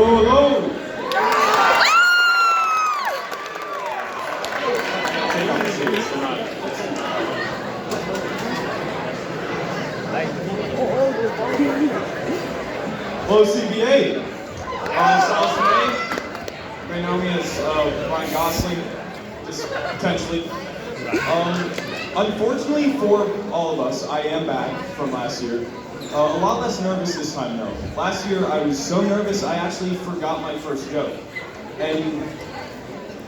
hello. Hello, CPA. Silas, may know me as Ryan Gosling, just potentially. Unfortunately for all of us, I am back from last year. A lot less nervous this time though. Last year I was so nervous I actually forgot my first joke. And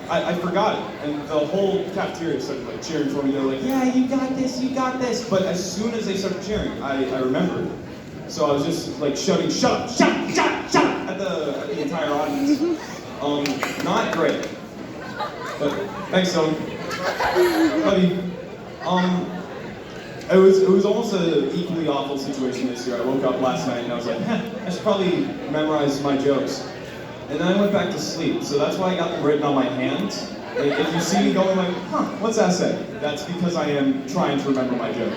I forgot it. And the whole cafeteria started like cheering for me. They were like, yeah, you got this, you got this. But as soon as they started cheering, I remembered. So I was just like shouting, shut up, shut up, shut up, shut up at the entire audience. Not great. But thanks, Tony. Buddy. It was almost an equally awful situation this year. I woke up last night and I was like, I should probably memorize my jokes. And then I went back to sleep, so that's why I got them written on my hand. If you see me going like, what's that say? That's because I am trying to remember my joke.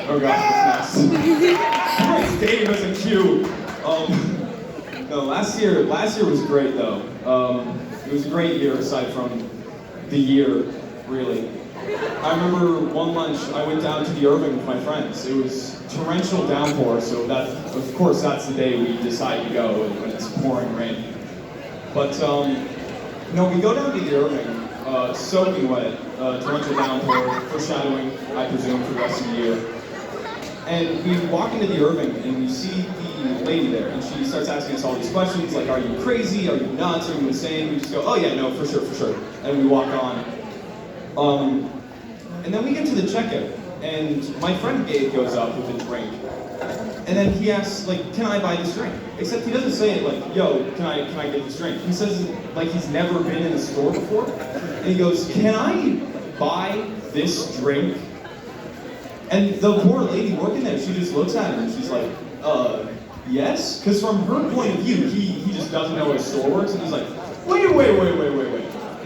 Oh gosh, this mess. Dave as a cue. No, last year was great though. It was a great year aside from the year, really. I remember one lunch, I went down to the Irving with my friends. It was torrential downpour, so that, of course, that's the day we decide to go when it's pouring rain. But, we go down to the Irving, soaking wet, torrential downpour, foreshadowing, I presume, for the rest of the year. And we walk into the Irving, and we see the lady there, and she starts asking us all these questions, like, are you crazy, are you nuts, are you insane? We just go, oh yeah, no, for sure. And we walk on. And then we get to the checkout, and my friend Gabe goes up with a drink, and then he asks, like, can I buy this drink? Except he doesn't say it like, yo, can I get this drink? He says it like he's never been in a store before, and he goes, can I buy this drink? And the poor lady working there, she just looks at him and she's like, yes? Because from her point of view, he just doesn't know how a store works, and he's like, wait.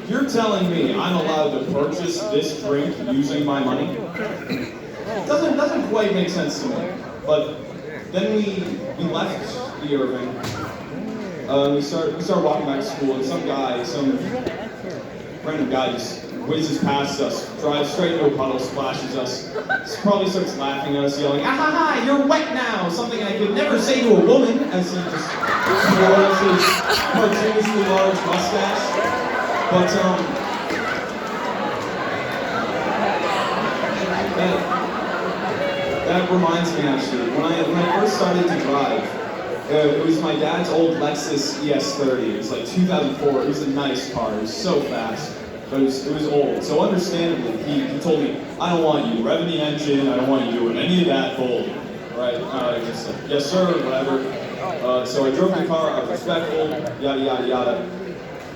You're telling me I'm allowed to purchase this drink using my money? Doesn't quite make sense to me. But then we left the Irving. We start walking back to school, and some random guy just whizzes past us, drives straight into a puddle, splashes us, probably starts laughing at us, yelling, ah ha ha, you're wet now! Something I could never say to a woman, as he just twirls his cartoonishly large mustache. But, that reminds me actually, when I first started to drive, it was my dad's old Lexus ES30. It was like 2004, it was a nice car, it was so fast, but it was old. So understandably, he told me, I don't want you revving the engine, I don't want you doing any of that bull. Right, I just said, yes sir, whatever. So I drove the car, I was respectful, yada yada yada.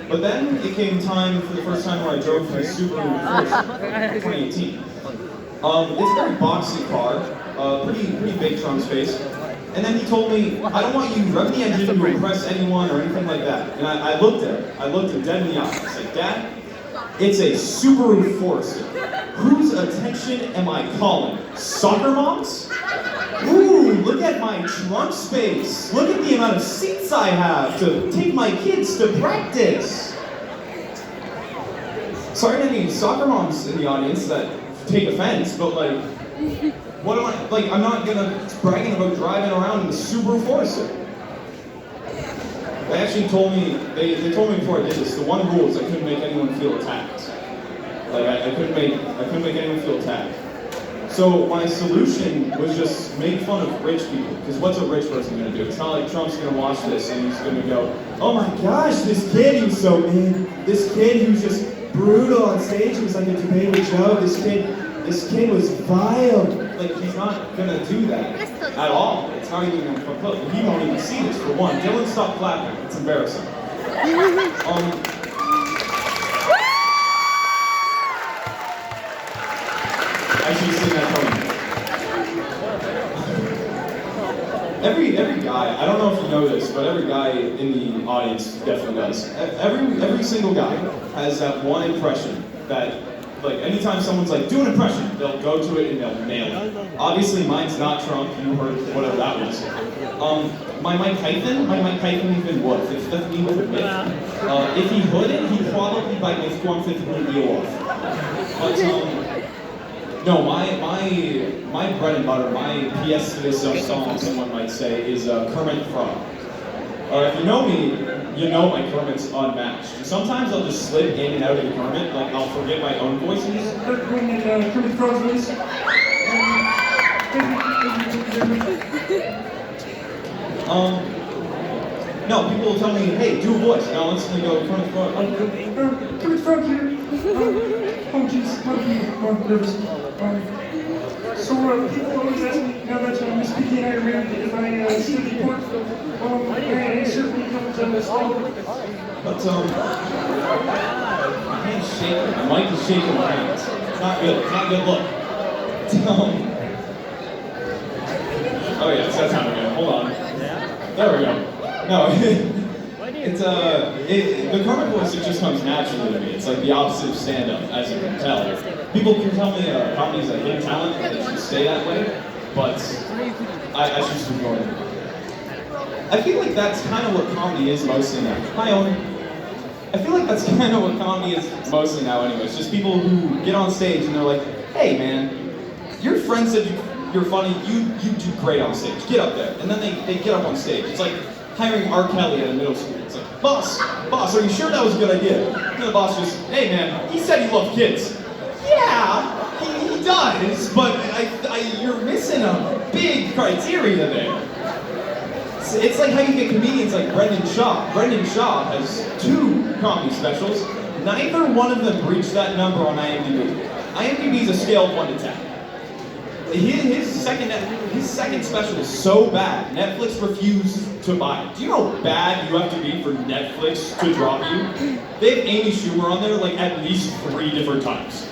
But then it came time for the first time where I drove the Subaru Forester, 2018. It's a very boxy car, pretty big trunk space. And then he told me, I don't want you revving the engine to impress anyone or anything like that. And I looked at him, I looked him dead in the eye. I said, Dad, it's a Subaru Forester. Whose attention am I calling? Soccer moms? Ooh, look at my trunk space. Look at the amount of seats I have to take my kids to practice. Sorry to any soccer moms in the audience that take offense, but like, what am I, like, I'm not bragging about driving around in the Subaru Forester. They actually told me, they told me before I did this, the one rule is I couldn't make anyone feel attacked. Like, I couldn't make anyone feel attacked. So my solution was just make fun of rich people, because what's a rich person going to do? It's not like Trump's going to watch this and he's going to go, oh my gosh, this kid, he was so mean. This kid, he was just brutal on stage. He was like a debate with Joe. This kid was vile. Like, he's not going to do that at all. It's how he's going to fulfill. He won't even see this, for one. Dylan, stop clapping. It's embarrassing. Actually, sing that coming. Every guy, I don't know if you know this, but every guy in the audience definitely does. Every single guy has that one impression that Like anytime someone's like, do an impression, they'll go to it and they'll nail it. Obviously mine's not Trump, you heard whatever that was. My Mike Tyson even was. It doesn't mean what it is. If he wouldn't, he'd probably bite my squam 50 deal off. But no, my bread and butter, my pièce de resistance, someone might say, is Kermit the Frog. If you know me, you know my Kermit's unmatched. Sometimes I'll just slip in and out of the Kermit, like I'll forget my own voices. Kermit the Frog's voice. No, people will tell me, hey, do a voice, and I'll instantly go, Kermit the Frog. Kermit the Frog here. Oh, jeez, I'm nervous. So people always ask me, now that Miss Picky and I are married, if I study pork, I certainly don't study. But, my hand's shaking. My mic is shaking my hands. It's not good. It's not a good look. Oh yeah, it's that time again. Hold on. There we go. No, it's the Kermit voice, it just comes naturally to me. It's like the opposite of stand-up, as you can tell. People can tell me comedy's a hidden talent, and it should stay that way, but I choose to ignore it. I feel like that's kind of what comedy is mostly now. I feel like that's kind of what comedy is mostly now anyway. It's just people who get on stage and they're like, hey man, your friend said you're funny, you do great on stage, get up there. And then they get up on stage. It's like hiring R. Kelly at a middle school. It's like, boss, are you sure that was a good idea? And the boss just, hey man, he said he loved kids. Yeah, he does, but you're missing a big criteria there. It's like how you get comedians like Brendan Shaw. Brendan Shaw has 2 comedy specials. Neither one of them reached that number on IMDb. IMDb is a scale of 1 to 10. His second special is so bad, Netflix refused to buy it. Do you know how bad you have to be for Netflix to drop you? They have Amy Schumer on there like at least 3 different times.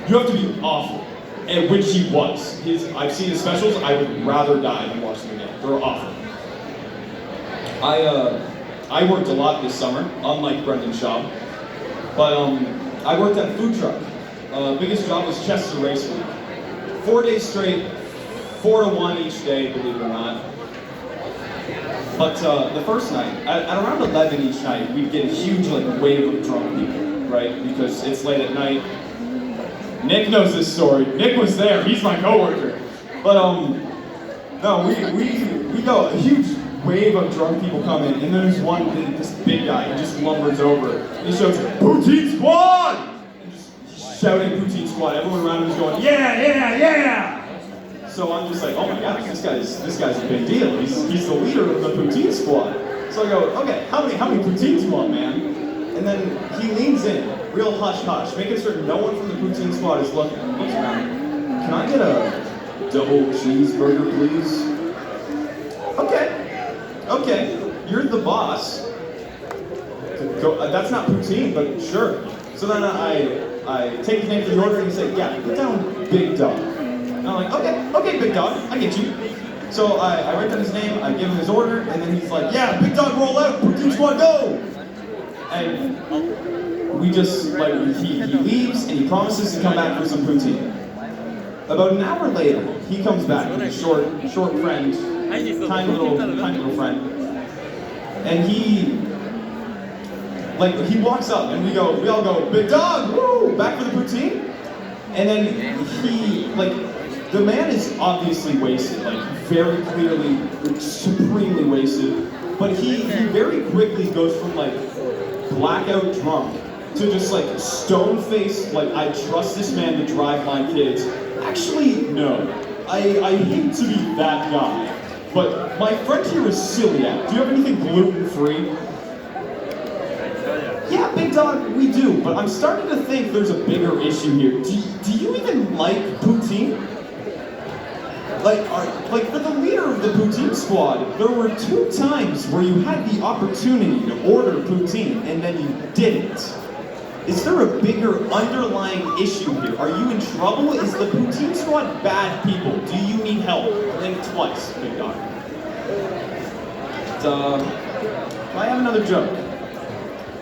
You have to be awful, and which he was. I've seen his specials, I would rather die than watch them again. They're awful. I worked a lot this summer, unlike Brendan Shaw, but I worked at a food truck. Biggest job was Chester Race Week. 4 days straight, 4 to 1 each day, believe it or not. But the first night, at around 11 each night, we'd get a huge wave of drunk people, right? Because it's late at night. Nick knows this story. Nick was there. He's my coworker. But no, we go a huge wave of drunk people come in, and then there's this big guy who just lumbers over, and he shouts, "Poutine Squad!" And just shouting "Poutine Squad." Everyone around him is going, "Yeah!" So I'm just like, oh my gosh, this guy's a big deal. He's the leader of the Poutine Squad. So I go, okay, how many poutines do you want, man? And then he leans in, real hush-hush, making sure no one from the Poutine Squad is looks around. Can I get a double cheeseburger, please? Okay, you're the boss. That's not poutine, but sure. So then I take his name for the order and he said, yeah, put down Big Dog. And I'm like, okay, Big Dog, I get you. So I write down his name, I give him his order, and then he's like, yeah, Big Dog, roll out, Poutine Squad, go! And we just, he leaves and he promises to come back for some poutine. About an hour later, he comes back with a short friend, tiny little friend, and he walks up and we all go, Big Dog, woo, back for the poutine? And then the man is obviously wasted, very clearly, supremely wasted, but he very quickly goes from blackout drunk to just stone-faced, I trust this man to drive my kids. Actually, no. I hate to be that guy, but my friend here is celiac. Do you have anything gluten-free? Yeah, Big Dog, we do, but I'm starting to think there's a bigger issue here. Do you even like poutine? For the leader of the Poutine Squad, there were 2 times where you had the opportunity to order poutine and then you didn't. Is there a bigger underlying issue here? Are you in trouble? Is the Poutine Squad bad people? Do you need help? Think twice, Big Dog. I have another joke.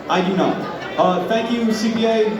I do not. Thank you, CPA.